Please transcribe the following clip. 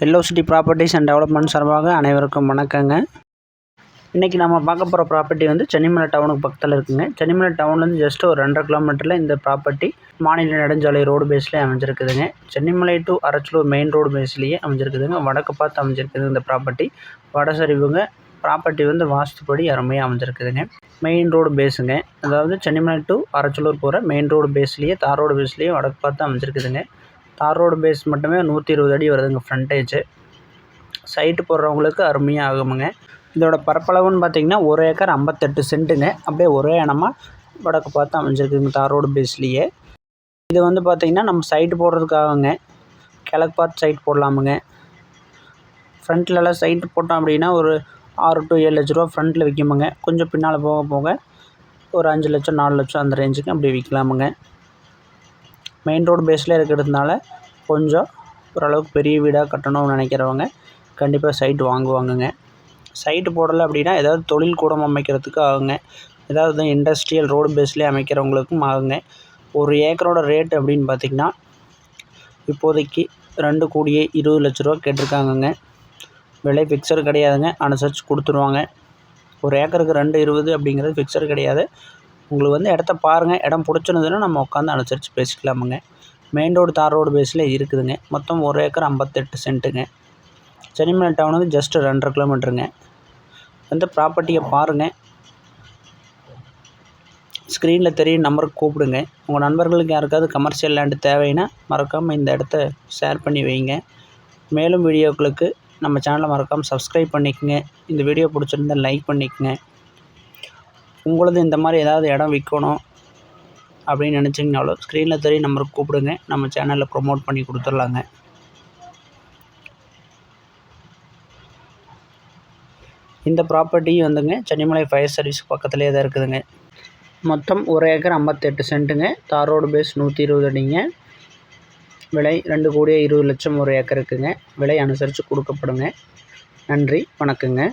Yellow city properties and development சார்பாக அனைவருக்கும் வணக்கங்க. இன்றைக்கி நம்ம பார்க்க போகிற ப்ராப்பர்ட்டி வந்து சென்னிமலை டவுனுக்கு பக்கத்தில் இருக்குங்க. சென்னிமலை டவுன்லேருந்து ஜஸ்ட் ஒரு 2.5 கிலோமீட்டரில் இந்த ப்ராப்பர்ட்டி மாநில நெடுஞ்சாலை ரோடு பேஸ்லேயே அமைஞ்சிருக்குதுங்க. Chennimalai to Arachalur main road பேஸ்லேயே அமைஞ்சிருக்குதுங்க. வடக்கு பார்த்து அமைஞ்சிருக்குது இந்த ப்ராப்பர்ட்டி. வடசரிவுங்க. ப்ராப்பர்ட்டி வந்து வாஸ்துப்படி அருமையாக அமைஞ்சிருக்குதுங்க. மெயின் ரோடு பேஸுங்க, அதாவது சென்னிமலை டு அரச்சலூர் போகிற மெயின் ரோடு பேஸ்லேயே தார் ரோடு பேஸ்லேயே வடக்கு பார்த்து அமைஞ்சிருக்குதுங்க. தார் ரோடு பேஸ் மட்டுமே 120 அடி வருதுங்க ஃப்ரண்டேஜ். சைட்டு போடுறவங்களுக்கு அருமையாக ஆகுமுங்க. இதோட பரப்பளவுன்னு பார்த்தீங்கன்னா 1 ஏக்கர் 58 சென்ட்டுங்க. அப்படியே ஒரே இடமாக வடக்கு பார்த்து அமைஞ்சிருக்குதுங்க தார் ரோடு பேஸ்லேயே. இது வந்து பார்த்திங்கன்னா நம்ம சைட்டு போடுறதுக்காகங்க. கிழக்கு பார்த்து சைட் போடலாமுங்க. ஃப்ரண்ட்லலாம் சைட்டு போட்டோம் அப்படின்னா ஒரு 6 to 7 லட்ச ரூபா ஃப்ரண்ட்டில் விற்குமுங்க. கொஞ்சம் பின்னால் போக போக ஒரு 5 லட்சம் 4 லட்சம் அந்த ரேஞ்சுக்கு அப்படி விற்கலாமுங்க. மெயின் ரோடு பேஸில் இருக்கிறதுனால கொஞ்சம் ஓரளவுக்கு பெரிய வீடாக கட்டணும்னு நினைக்கிறவங்க கண்டிப்பாக சைட்டு வாங்குவாங்கங்க. சைட்டு போடலை அப்படின்னா ஏதாவது தொழில் கூடம் அமைக்கிறதுக்கு ஆகுங்க. ஏதாவது இண்டஸ்ட்ரியல் ரோடு பேஸ்லேயே அமைக்கிறவங்களுக்கும் ஆகுங்க. ஒரு ஏக்கரோட ரேட் அப்படின்னு பார்த்திங்கன்னா இப்போதைக்கு 2,20 லட்ச ரூபா கேட்டிருக்காங்கங்க. விலை ஃபிக்ஸர் கிடையாதுங்க, அனுசரித்து கொடுத்துருவாங்க. ஒரு ஏக்கருக்கு 2,20 அப்படிங்கிறது ஃபிக்ஸர் கிடையாது. உங்களுக்கு வந்து இடத்த பாருங்கள், இடம் பிடிச்சிருந்ததுன்னா நம்ம உட்காந்து அனுசரித்து பேசிக்கலாமுங்க. மெயின் ரோடு தார் ரோடு பேஸில் இருக்குதுங்க. மொத்தம் 1 ஏக்கர் 58 சென்ட்டுங்க. சென்னிமலை டவுனுக்கு ஜஸ்ட் 2.5 கிலோமீட்டருங்க. வந்து ப்ராப்பர்ட்டியை பாருங்கள். ஸ்க்ரீனில் தெரியும் நம்பருக்கு கூப்பிடுங்க. உங்கள் நண்பர்களுக்கு யாருக்காவது கமர்ஷியல் லேண்டு தேவைன்னா மறக்காமல் இந்த இடத்த ஷேர் பண்ணி வைங்க. மேலும் வீடியோக்களுக்கு நம்ம சேனலை மறக்காமல் சப்ஸ்கிரைப் பண்ணிக்கோங்க. இந்த வீடியோ பிடிச்சிருந்தா லைக் பண்ணிக்கோங்க. உங்களது இந்த மாதிரி ஏதாவது இடம் விற்கணும் அப்படின்னு நினச்சிங்கனாலும் ஸ்க்ரீனில் தெரியும் நம்பருக்கு கூப்பிடுங்க. நம்ம சேனலில் ப்ரொமோட் பண்ணி கொடுத்துர்லாங்க. இந்த ப்ராப்பர்ட்டி வந்துங்க சென்னிமலை ஃபயர் சர்வீஸ் பக்கத்துலேயே தான் இருக்குதுங்க. மொத்தம் 1 ஏக்கர் 58 சென்ட்டுங்க. தார் ரோடு பேஸ் 120 அடிங்க. விலை 2,20 லட்சம் ஒரு ஏக்கருக்குங்க. விலை அனுசரித்து கொடுக்கப்படுங்க. நன்றி, வணக்கங்க.